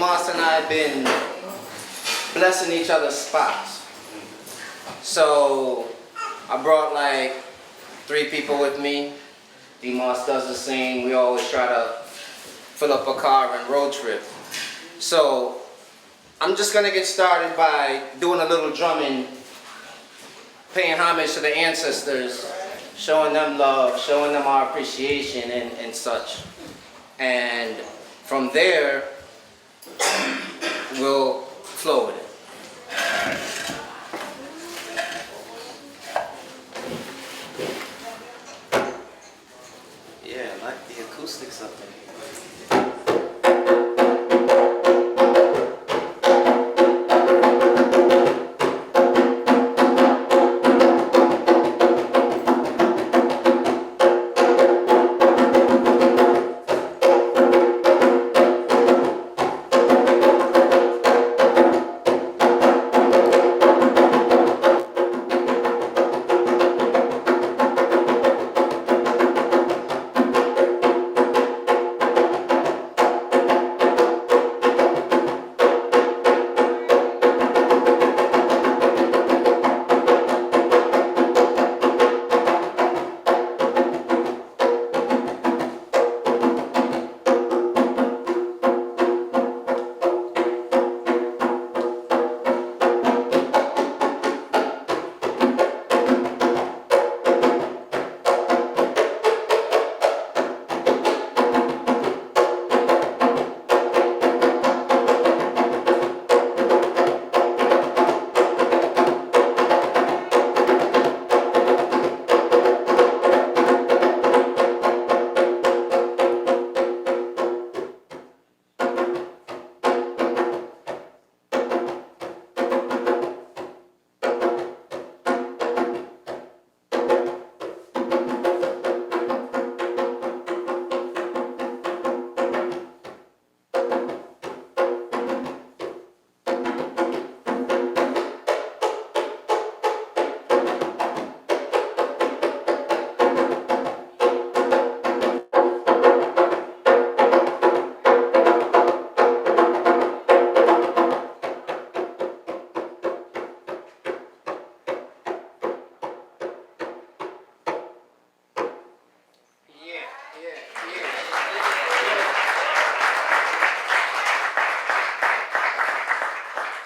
Moss and I have been blessing each other's spots. So I brought like 3 people with me. D Moss does the same. We always try to fill up a car and road trip. So I'm just gonna get started by doing a little drumming, paying homage to the ancestors, showing them love, showing them our appreciation and such. And from there, we'll flow with it. Yeah, I like the acoustics up in here.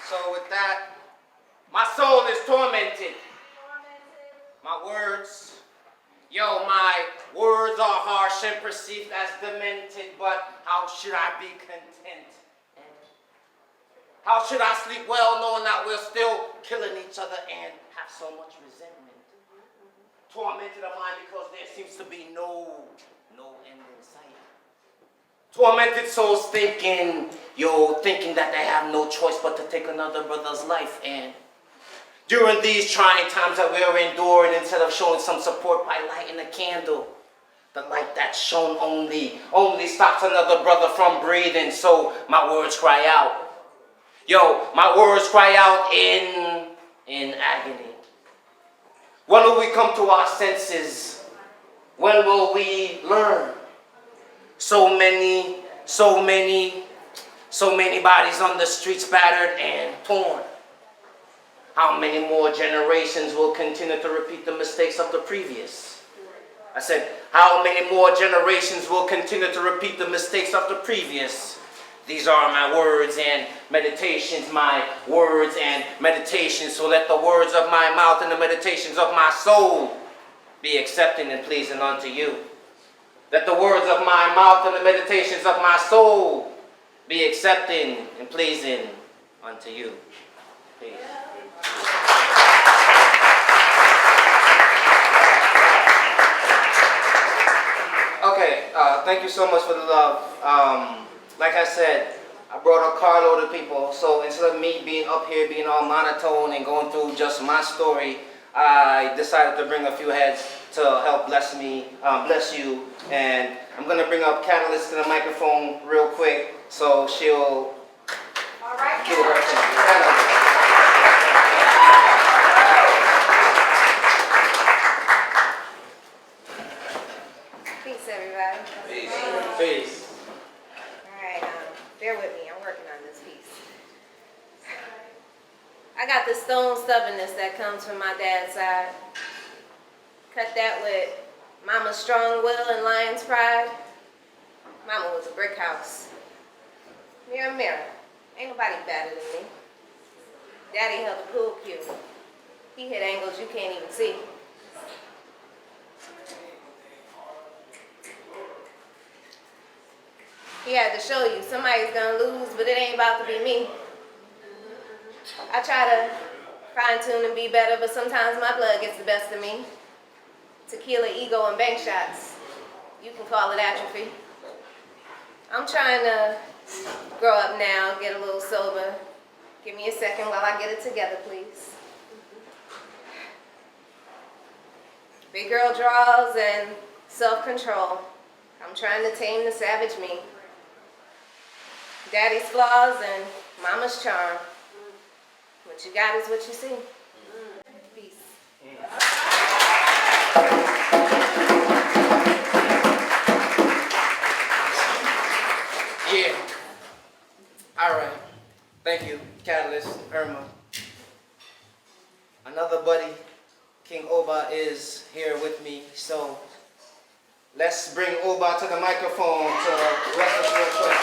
So with that, my soul is tormented. My words, my words are harsh and perceived as demented, but how should I be content? How should I sleep well knowing that we're still killing each other and have so much resentment? Tormented am I because there seems to be no end in sight. Tormented souls thinking that they have no choice but to take another brother's life. And during these trying times that we are enduring, instead of showing some support by lighting a candle, the light that's shown only stops another brother from breathing. So my words cry out. My words cry out in agony. When will we come to our senses? When will we learn? So many bodies on the streets battered and torn. How many more generations will continue to repeat the mistakes of the previous? I said, how many more generations will continue to repeat the mistakes of the previous? These are my words and meditations, my words and meditations. So let the words of my mouth and the meditations of my soul be accepting and pleasing unto you. Let the words of my mouth and the meditations of my soul be accepting and pleasing unto you. Peace. Okay, thank you so much for the love. Like I said, I brought a carload of people, so instead of me being up here being all monotone and going through just my story, I decided to bring a few heads to help bless you, and I'm going to bring up Catalyst to the microphone real quick, so she'll give her chance. Peace, everybody. Peace. All right, bear with me. I'm working on this I got the stone stubbornness that comes from my dad's side. Cut that with mama's strong will and lion's pride. Mama was a brick house. Mirror, mirror, ain't nobody better than me. Daddy held a pool cue. He hit angles you can't even see. He had to show you somebody's gonna lose, but it ain't about to be me. I try to fine tune and be better, but sometimes my blood gets the best of me. Tequila, ego, and bank shots. You can call it atrophy. I'm trying to grow up now, get a little sober. Give me a second while I get it together, please. Big girl draws and self-control. I'm trying to tame the savage me. Daddy's flaws and mama's charm. What you got is what you see. Peace. Yeah. All right. Thank you, Catalyst, Irma. Another buddy, King Oba, is here with me. So let's bring Oba to the microphone to bless us real quick.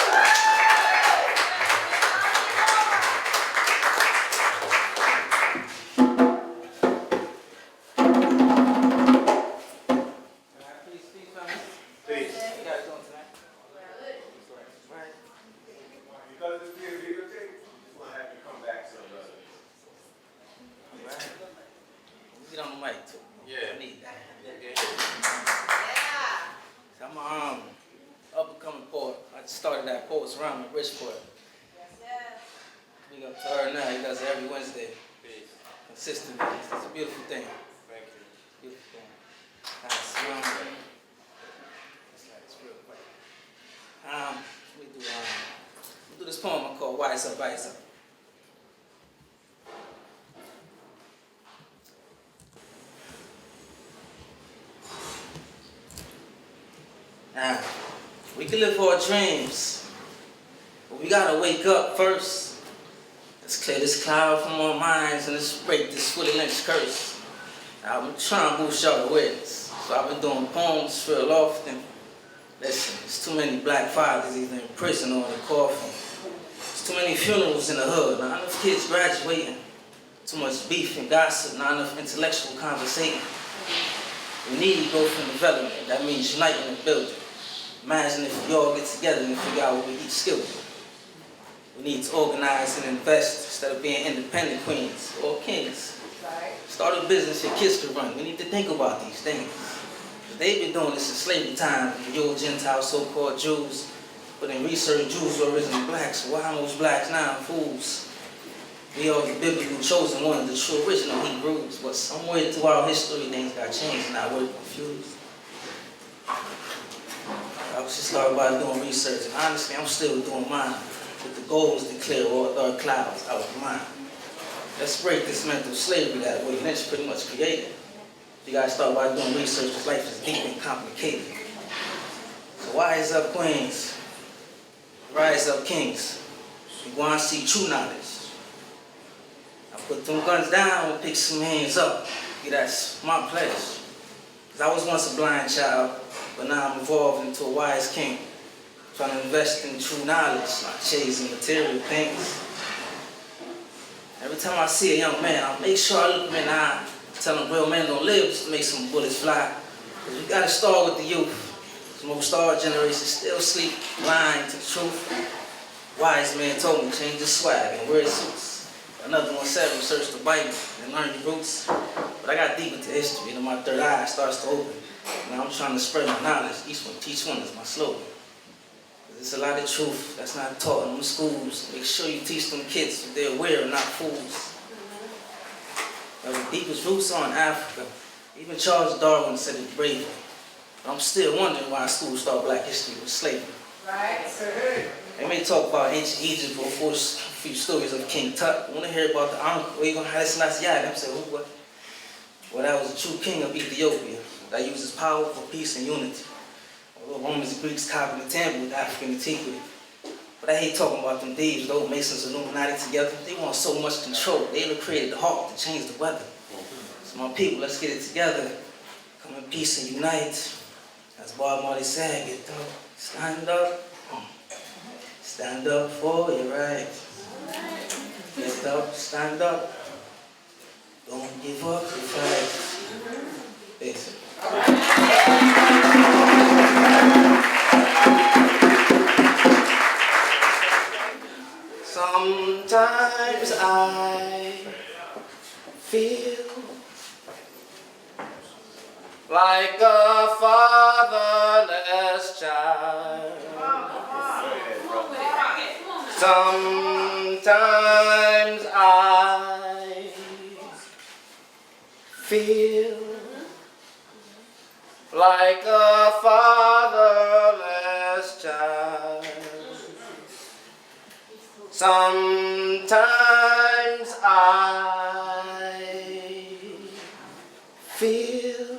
Big up to her now. He does it every Wednesday. Consistently. It's a beautiful thing. Thank you. Beautiful thing. Nice. It's real quick. We do this poem I call Wise Up, Wise Up. We can live for our dreams, but we gotta wake up first. Let's clear this cloud from our minds and let's break this Willie Lynch curse. I've been trying to boost y'all awareness, so I've been doing poems real often. Listen, there's too many black fathers either in prison or in the coffin. There's too many funerals in the hood, not enough kids graduating. Too much beef and gossip, not enough intellectual conversation. We need growth and development. That means uniting and building. Imagine if we all get together and figure out what we each skill. We need to organize and invest instead of being independent queens or kings. Start a business your kids can run. We need to think about these things. They've been doing this in slavery time, the old Gentile so-called Jews. But in research, Jews were originally blacks. So why are most blacks now fools? We are the biblical chosen ones, the true original Hebrews. But somewhere through our history, things got changed. Now we're confused. I was just started by doing research, and honestly, I'm still doing mine. But the goal was to clear all dark clouds out of mine. Let's break this mental slavery that Willie Lynch pretty much created. You gotta start by doing research because life is deep and complicated. So rise up, queens. Rise up, kings. We want to see true knowledge. I put them guns down and pick some hands up. Yeah, that's my pledge. Because I was once a blind child, but now I'm evolved into a wise king. Trying to invest in true knowledge, not chasing material things. Every time I see a young man, I make sure I look him in the eye. Tell them real men don't live just to make some bullets fly. Because we got to start with the youth. Because most of our generation still sleep, blind to the truth. Wise man told me, change the swag and wear suits. Another one said, research the Bible and learn your roots. But I got deep into history, and my third eye starts to open. Now I'm trying to spread my knowledge. Teach one is my slogan. There's a lot of truth that's not taught in the schools. Make sure you teach them kids so they're aware and not fools. Now, the deepest roots are in Africa. Even Charles Darwin said it bravely. But I'm still wondering why schools start black history with slavery. Right. They may talk about ancient Egypt or a few stories of King Tut. I want to hear about the uncle, or even Haile Selassie. Them say, who what? Well, that was a true king of Ethiopia that uses power for peace and unity. Although Romans and Greeks copied the temple with African antiquity. But I hate talking about them Daves, those Masons, Illuminati together. They want so much control. They done created the hawk to change the weather. So my people, let's get it together. Come in peace and unite. As Bob Marley said, get up, stand up. Stand up for your rights. Get up, stand up. Don't give up your fight. Peace. Sometimes I feel like a fatherless child. Sometimes I feel like a fatherless child. Sometimes I feel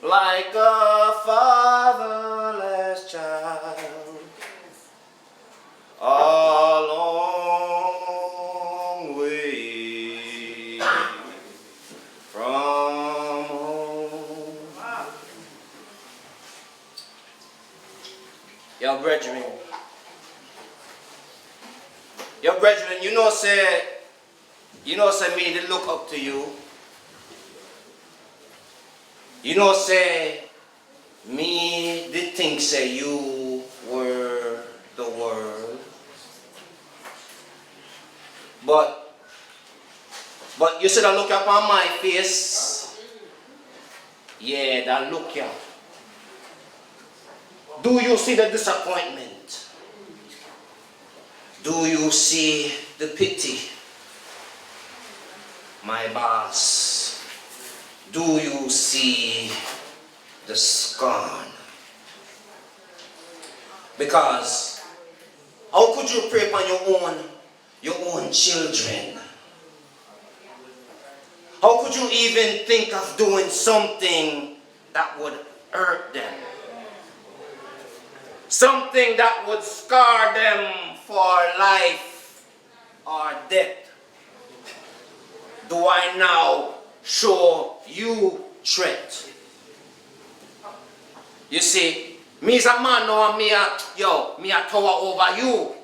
like a fatherless child, a long way from home. Yo, brethren. Yo, brethren, you know say me to look up to you. You know say me did think say you were the world. But you should have look up on my face. Yeah, that look ya. Do you see the disappointment? Do you see the pity? My boss, do you see the scorn? Because how could you prey upon your own children? How could you even think of doing something that would hurt them? Something that would scar them for life or death. Do I now show you threat? You see, me as a man now, me a tower over you.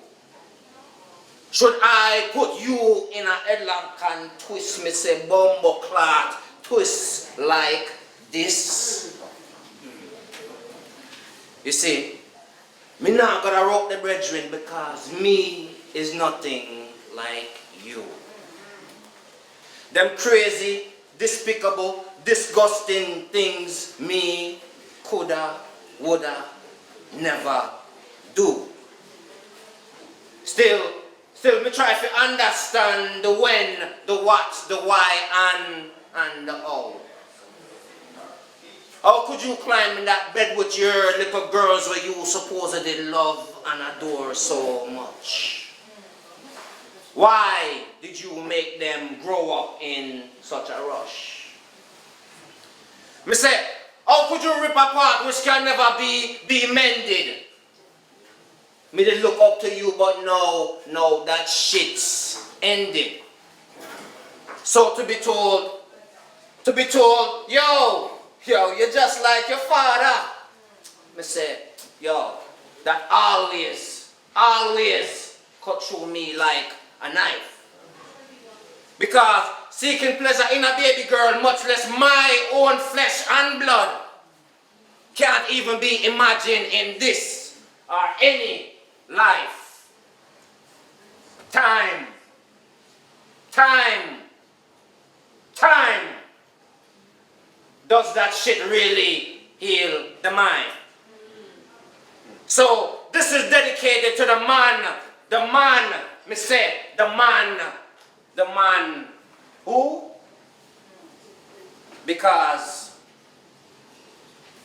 Should I put you in a headlock and twist me say bumbo clot, twist like this? You see, me not gonna rock the brethren because me is nothing like you. Them crazy, despicable, disgusting things me coulda, woulda, never do. Still me try to understand the when, the what, the why, and the how. How could you climb in that bed with your little girls where you supposedly love and adore so much? Why did you make them grow up in such a rush? Me say, how could you rip apart which can never be mended? Me did look up to you, but no, that shit's ended. So to be told, yo, you're just like your father. Me say, yo, that always cut through me like a knife. Because seeking pleasure in a baby girl, much less my own flesh and blood, can't even be imagined in this or any life. Time does that shit really heal the mind? So this is dedicated to the man, me say, the man who? Because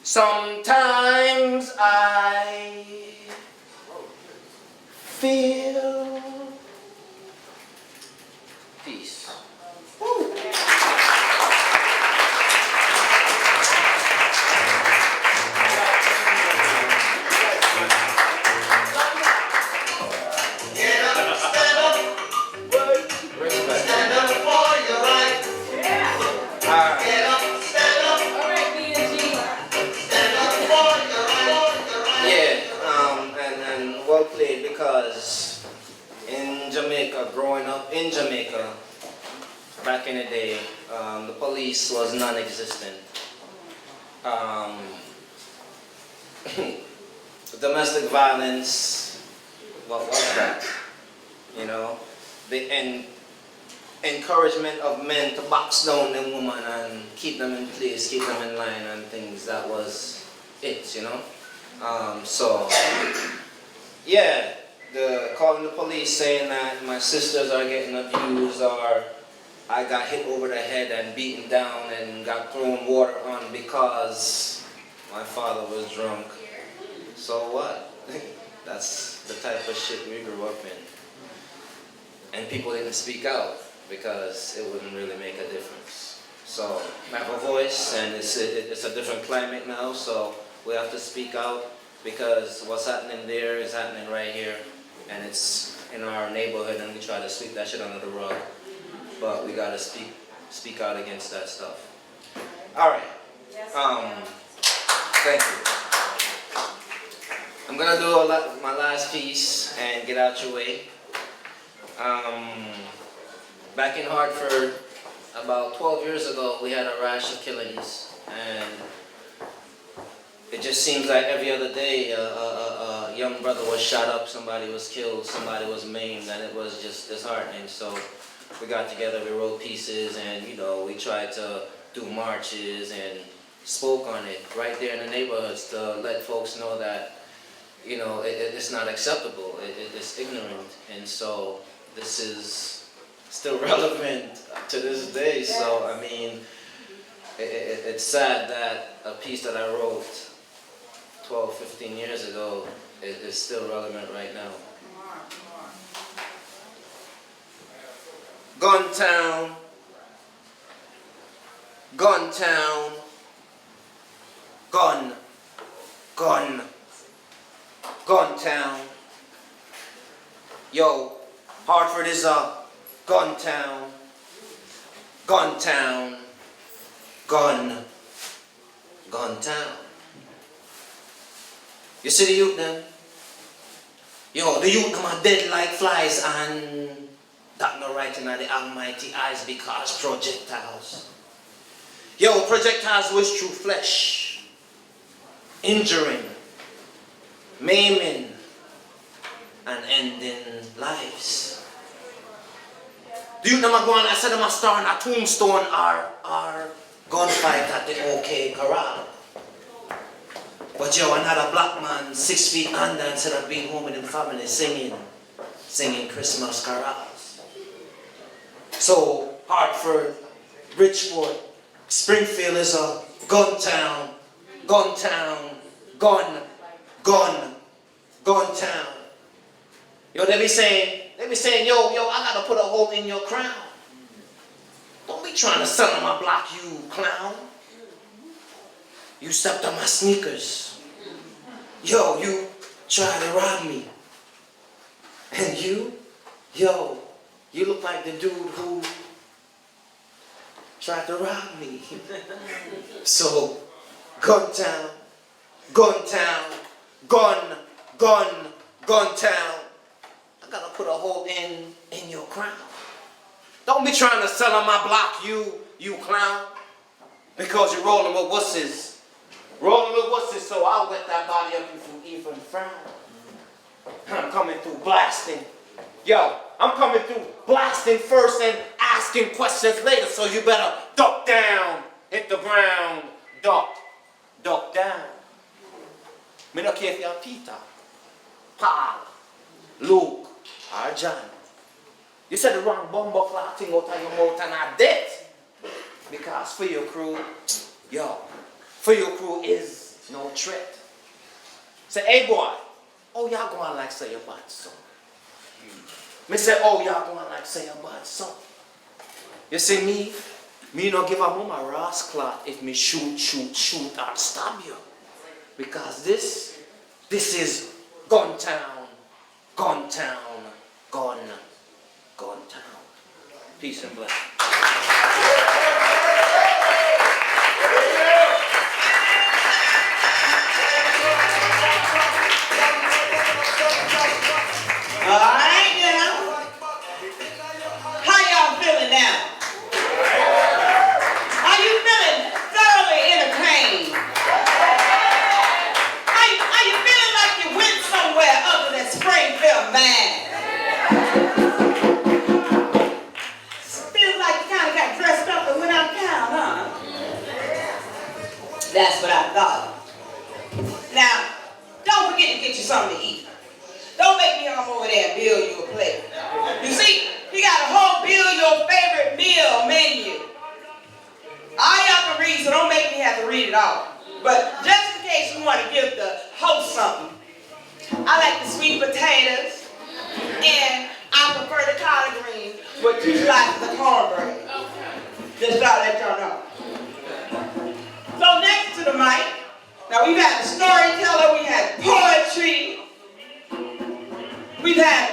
sometimes I feel peace. Woo. Jamaica, growing up in Jamaica, back in the day, the police was non-existent. Domestic violence, what was that? You know, the encouragement of men to box down them women and keep them in place, keep them in line and things, that was it, you know. So, yeah, calling the police saying that my sisters are getting abused or I got hit over the head and beaten down and got thrown water on because my father was drunk. So what? That's the type of shit we grew up in. And people didn't speak out because it wouldn't really make a difference. So I have a voice, and it's a different climate now, so we have to speak out because what's happening there is happening right here, and it's in our neighborhood, and we try to sweep that shit under the rug. But we gotta speak out against that stuff. All right. Thank you. I'm gonna do my last piece and get out your way. Back in Hartford, about 12 years ago, we had a rash of killings, and it just seems like every other day a young brother was shot up, somebody was killed, somebody was maimed, and it was just disheartening. So we got together, we wrote pieces, and you know, we tried to do marches and spoke on it right there in the neighborhoods to let folks know that, you know, it's not acceptable, it's ignorant, and so this is still relevant to this day. So I mean, it's sad that a piece that I wrote 12, 15 years ago is still relevant right now. Gun town, gun town, gun, gun, gun town. Yo, Hartford is a gun town, gun town, gun, gun town. You see the youth them? Yo, the youth them are dead like flies, and that no writing on the almighty eyes because projectiles. Yo, projectiles whiz through flesh, injuring, maiming, and ending lives. The youth them are going, I said them are starting a tombstone or gunfight at the OK Corral. But yo, another black man 6 feet under instead of being home with his family singing Christmas carols. So Hartford, Bridgeport, Springfield is a gun town, gun town, gun, gun, gun town. Yo, they be saying, yo, I gotta put a hole in your crown. Don't be trying to sell on my block, you clown. You stepped on my sneakers. Yo, you tried to rob me. And you look like the dude who tried to rob me. So, gun town, gun town, gun, gun, gun town. I gotta put a hole in your crown. Don't be trying to sell on my block, you clown. Because you're rolling with wusses. Rolling with wusses, so I'll wet that body up if you even frown. I'm coming through blasting. Yo, I'm coming through blasting first and asking questions later, so you better duck down, hit the ground, duck down. Me no care if you're Peter, Paul, Luke, or John. You said the wrong bumbo clock thing out of your mouth and I dead. Because for your crew, for your crew is no threat. Say, hey boy, oh y'all going like say a bad son. Me say, oh y'all going like say a bad son. You see me no give a mama ras clot if me shoot or stab you. Because this is gun town, gun town, gun town. Peace and blessings. All right, now. with 2 slices of cornbread. Just thought I'd let y'all know. So next to the mic, now we've had a storyteller, we had poetry, we've had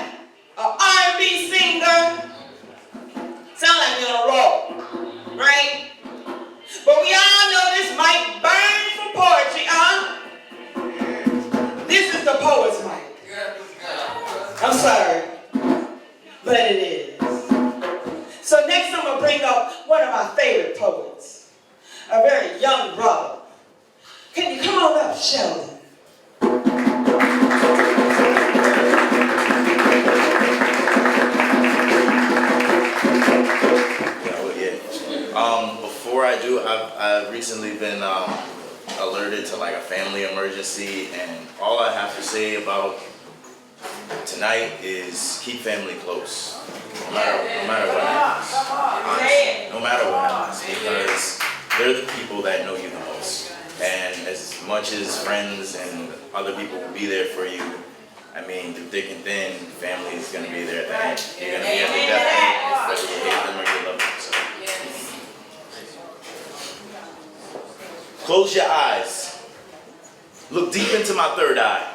an R&B singer. Sound like we're on a roll, right? But we all know this mic burns for poetry, huh? This is the poet's mic. I'm sorry, but it is. So next I'm going to bring up one of my favorite poets, a very young brother. Can you come on up, Sheldon? Before I do, I've recently been alerted to like a family emergency, and all I have to say about tonight is keep family close, no matter what happens. Honestly, no matter what happens, because they're the people that know you the most. And as much as friends and other people will be there for you, I mean, through thick and thin, family is going to be there at the end. You're going to be at the death end, whether you hate them or you love them. So. Close your eyes. Look deep into my third eye.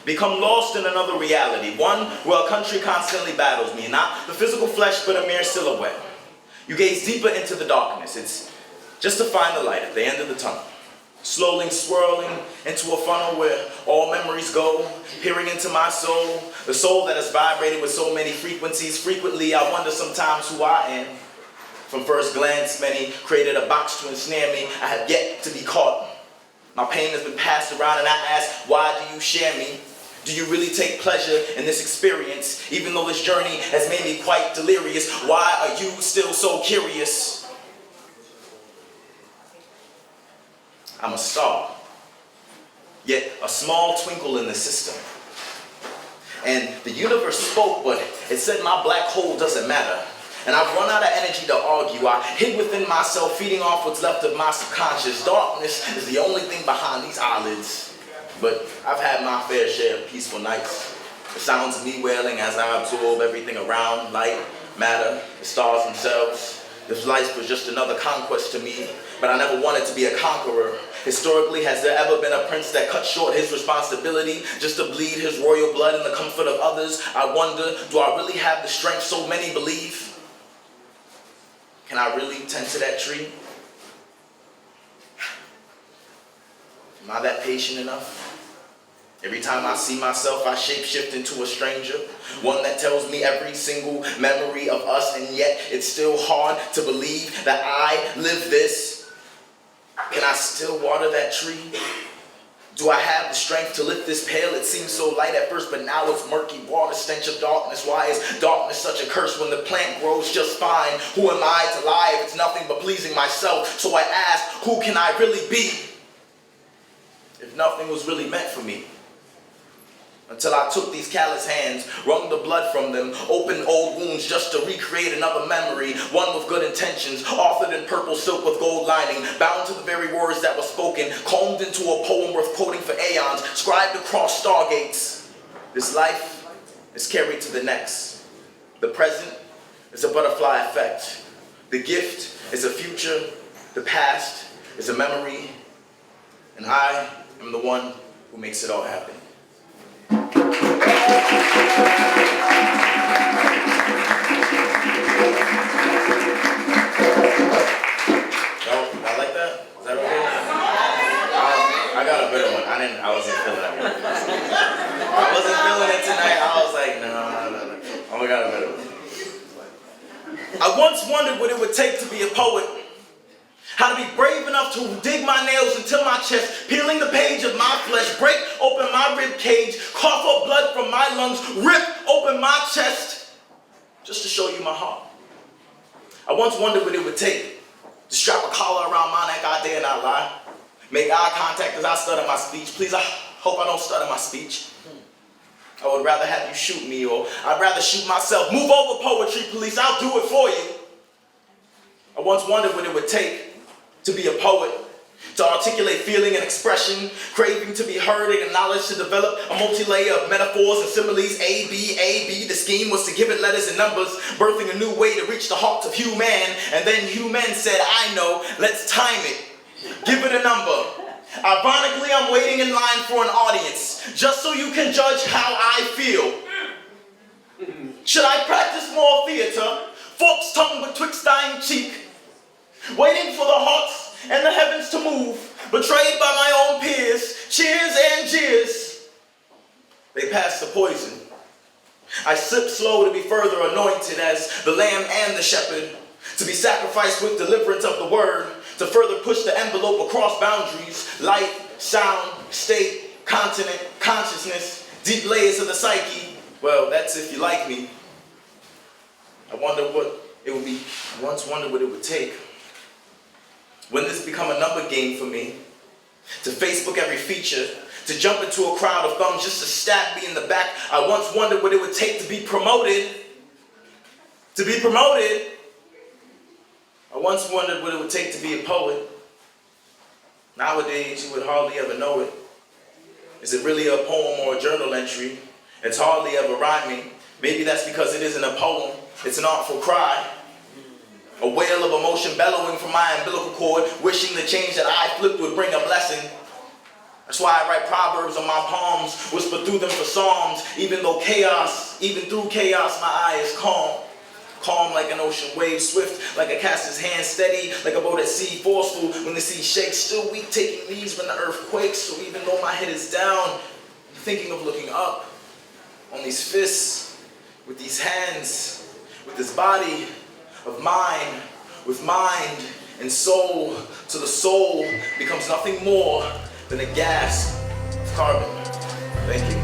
Become lost in another reality, one where a country constantly battles me, not the physical flesh, but a mere silhouette. You gaze deeper into the darkness. It's just to find the light at the end of the tunnel. Slowly swirling into a funnel where all memories go, peering into my soul, the soul that has vibrated with so many frequencies. Frequently, I wonder sometimes who I am. From first glance, many created a box to ensnare me. I have yet to be caught. My pain has been passed around, and I ask, why do you share me? Do you really take pleasure in this experience? Even though this journey has made me quite delirious, why are you still so curious? I'm a star, yet a small twinkle in the system. And the universe spoke, but it said my black hole doesn't matter. And I've run out of energy to argue. I hid within myself, feeding off what's left of my subconscious. Darkness is the only thing behind these eyelids. But I've had my fair share of peaceful nights. The sounds of me wailing as I absorb everything around, light, matter, the stars themselves. This life was just another conquest to me, but I never wanted to be a conqueror. Historically, has there ever been a prince that cut short his responsibility just to bleed his royal blood in the comfort of others? I wonder, do I really have the strength so many believe? Can I really tend to that tree? Am I that patient enough? Every time I see myself, I shapeshift into a stranger. One that tells me every single memory of us, and yet it's still hard to believe that I live this. Can I still water that tree? Do I have the strength to lift this pail? It seems so light at first, but now it's murky water, stench of darkness. Why is darkness such a curse when the plant grows just fine? Who am I to lie if it's nothing but pleasing myself? So I ask, who can I really be if nothing was really meant for me? Until I took these callous hands, wrung the blood from them, opened old wounds just to recreate another memory, one with good intentions, authored in purple silk with gold lining, bound to the very words that were spoken, combed into a poem worth quoting for aeons, scribed across stargates. This life is carried to the next. The present is a butterfly effect. The gift is a future. The past is a memory. And I am the one who makes it all happen. I like that. Is that okay? I got a better one. I wasn't feeling that one. I wasn't feeling it tonight. I was like, no. Oh, I got a better one. I once wondered what it would take to be a poet. How to be brave enough to dig my nails into my chest, peeling the page of my flesh, break open my rib cage, cough up blood from my lungs, rip open my chest, just to show you my heart. I once wondered what it would take to strap a collar around my neck, I dare not lie. Make eye contact as I stutter my speech. Please, I hope I don't stutter my speech. I would rather have you shoot me, or I'd rather shoot myself. Move over, poetry police, I'll do it for you. I once wondered what it would take to be a poet. to articulate feeling and expression, craving to be heard and acknowledged, to develop a multi-layer of metaphors and similes. A, B. The scheme was to give it letters and numbers, birthing a new way to reach the heart of human. And then human said, I know, let's time it. Give it a number. Ironically, I'm waiting in line for an audience, just so you can judge how I feel. Should I practice more theater? Fork's tongue betwixt thine cheek, waiting for the hearts and the heavens to move, betrayed by my own peers, cheers and jeers. They pass the poison. I sip slow to be further anointed as the lamb and the shepherd, to be sacrificed with deliverance of the word, to further push the envelope across boundaries, light, sound, state, continent, consciousness, deep layers of the psyche. Well, that's if you like me. I once wondered what it would take. When this become a number game for me, to Facebook every feature, to jump into a crowd of thumbs just to stab me in the back. I once wondered what it would take to be promoted. To be promoted. I once wondered what it would take to be a poet. Nowadays, you would hardly ever know it. Is it really a poem or a journal entry? It's hardly ever rhyming. Maybe that's because it isn't a poem. It's an artful cry. A wail of emotion bellowing from my umbilical cord, wishing the change that I flipped would bring a blessing. That's why I write proverbs on my palms, whisper through them for psalms, even through chaos, my eye is calm. Calm like an ocean wave, swift like a caster's hand, steady like a boat at sea, forceful when the sea shakes, still weak, taking knees when the earth quakes. So even though my head is down, I'm thinking of looking up on these fists, with these hands, with this body of mine, with mind and soul, till the soul becomes nothing more than a gas of carbon. Thank you.